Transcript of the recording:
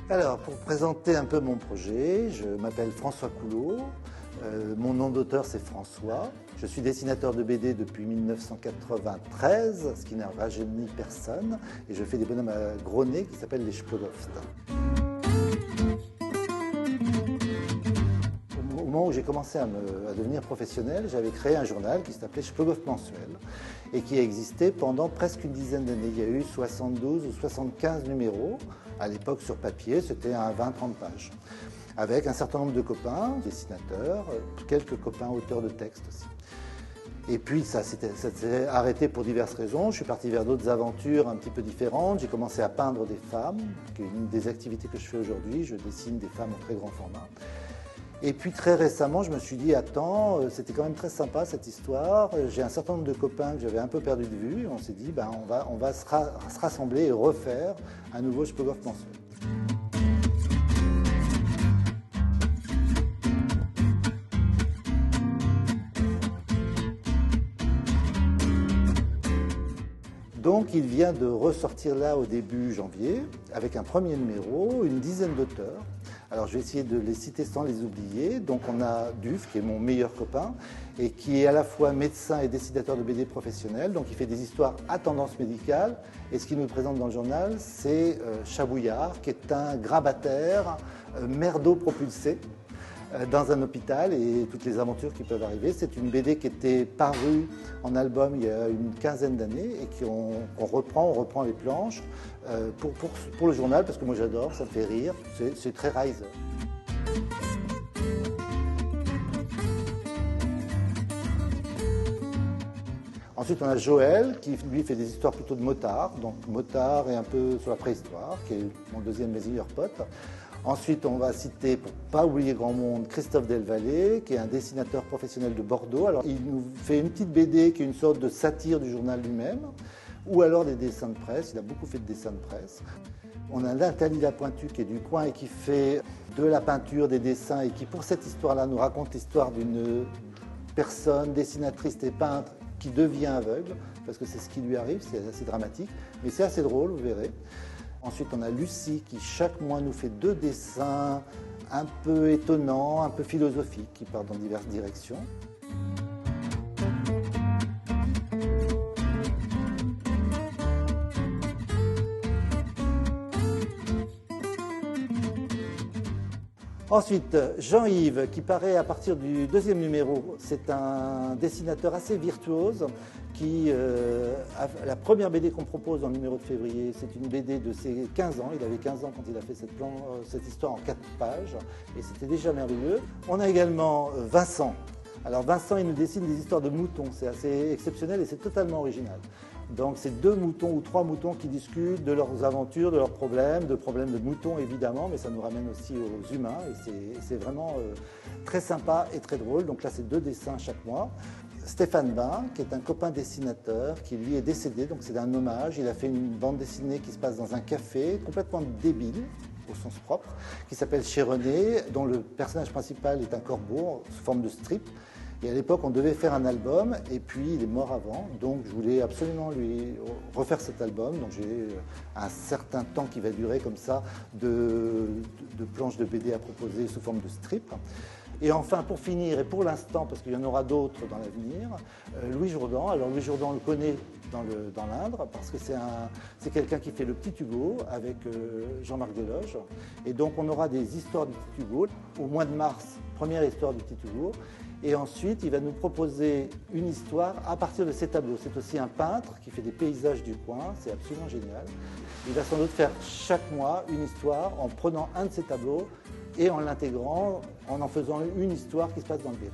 Alors, pour présenter un peu mon projet, je m'appelle François Coulot. Mon nom d'auteur, c'est François. Je suis dessinateur de BD depuis 1993, ce qui n'a rajeuni personne. Et je fais des bonhommes à gros nez qui s'appellent les Splogoft. Au moment où j'ai commencé à devenir professionnel, j'avais créé un journal qui s'appelait Splogoft Mensuel et qui a existé pendant presque une dizaine d'années. Il y a eu 72 ou 75 numéros. À l'époque, sur papier, c'était un 20-30 pages. Avec un certain nombre de copains, dessinateurs, quelques copains auteurs de textes aussi. Et puis ça s'est arrêté pour diverses raisons. Je suis parti vers d'autres aventures un petit peu différentes. J'ai commencé à peindre des femmes, qui est une des activités que je fais aujourd'hui. Je dessine des femmes en très grand format. Et puis très récemment, je me suis dit, attends, c'était quand même très sympa cette histoire. J'ai un certain nombre de copains que j'avais un peu perdu de vue. On s'est dit, ben, on va se rassembler et refaire un nouveau Splogoft mensuel. Donc il vient de ressortir là au début janvier, avec un premier numéro, une dizaine d'auteurs. Alors je vais essayer de les citer sans les oublier. Donc on a Duf, qui est mon meilleur copain, et qui est à la fois médecin et dessinateur de BD professionnel. Donc il fait des histoires à tendance médicale. Et ce qu'il nous présente dans le journal, c'est Chabouillard, qui est un grabataire merdo propulsé dans un hôpital et toutes les aventures qui peuvent arriver. C'est une BD qui était parue en album il y a une quinzaine d'années et qu'on reprend, on reprend les planches pour le journal parce que moi j'adore, ça me fait rire, c'est très Rise. Ensuite, on a Joël, qui lui fait des histoires plutôt de motards, donc motard et un peu sur la préhistoire, qui est mon deuxième meilleur pote. Ensuite, on va citer, pour ne pas oublier grand monde, Christophe Delvalle, qui est un dessinateur professionnel de Bordeaux. Alors, il nous fait une petite BD qui est une sorte de satire du journal lui-même, ou alors des dessins de presse. Il a beaucoup fait de dessins de presse. On a Nathalie Lapointu, qui est du coin et qui fait de la peinture, des dessins, et qui, pour cette histoire-là, nous raconte l'histoire d'une personne, dessinatrice et peintre, qui devient aveugle, parce que c'est ce qui lui arrive, c'est assez dramatique, mais c'est assez drôle, vous verrez. Ensuite, on a Lucie qui, chaque mois, nous fait 2 dessins un peu étonnants, un peu philosophiques, qui partent dans diverses directions. Ensuite, Jean-Yves, qui paraît à partir du 2e numéro, c'est un dessinateur assez virtuose qui, la première BD qu'on propose dans le numéro de février, c'est une BD de ses 15 ans. Il avait 15 ans quand il a fait cette histoire en 4 pages et c'était déjà merveilleux. On a également Vincent. Alors Vincent, il nous dessine des histoires de moutons, c'est assez exceptionnel et c'est totalement original. Donc c'est 2 moutons ou 3 moutons qui discutent de leurs aventures, de leurs problèmes de moutons évidemment, mais ça nous ramène aussi aux humains et c'est vraiment très sympa et très drôle. Donc là c'est 2 dessins chaque mois. Stéphane Bain, qui est un copain dessinateur, qui lui est décédé, donc c'est un hommage. Il a fait une bande dessinée qui se passe dans un café, complètement débile, au sens propre, qui s'appelle Chez René, dont le personnage principal est un corbeau sous forme de strip. Et à l'époque, on devait faire un album, et puis il est mort avant, donc je voulais absolument lui refaire cet album. Donc j'ai un certain temps qui va durer comme ça de planches de BD à proposer sous forme de strip. Et enfin, pour finir, et pour l'instant, parce qu'il y en aura d'autres dans l'avenir, Louis Jourdan. Alors Louis Jourdan, on le connaît dans l'Indre, parce que c'est quelqu'un qui fait le Petit Hugo avec Jean-Marc Deloge. Et donc on aura des histoires du Petit Hugo. Au mois de mars, première histoire du Petit Hugo. Et ensuite, il va nous proposer une histoire à partir de ses tableaux. C'est aussi un peintre qui fait des paysages du coin, c'est absolument génial. Il va sans doute faire chaque mois une histoire en prenant un de ses tableaux et en l'intégrant, en faisant une histoire qui se passe dans le Berry.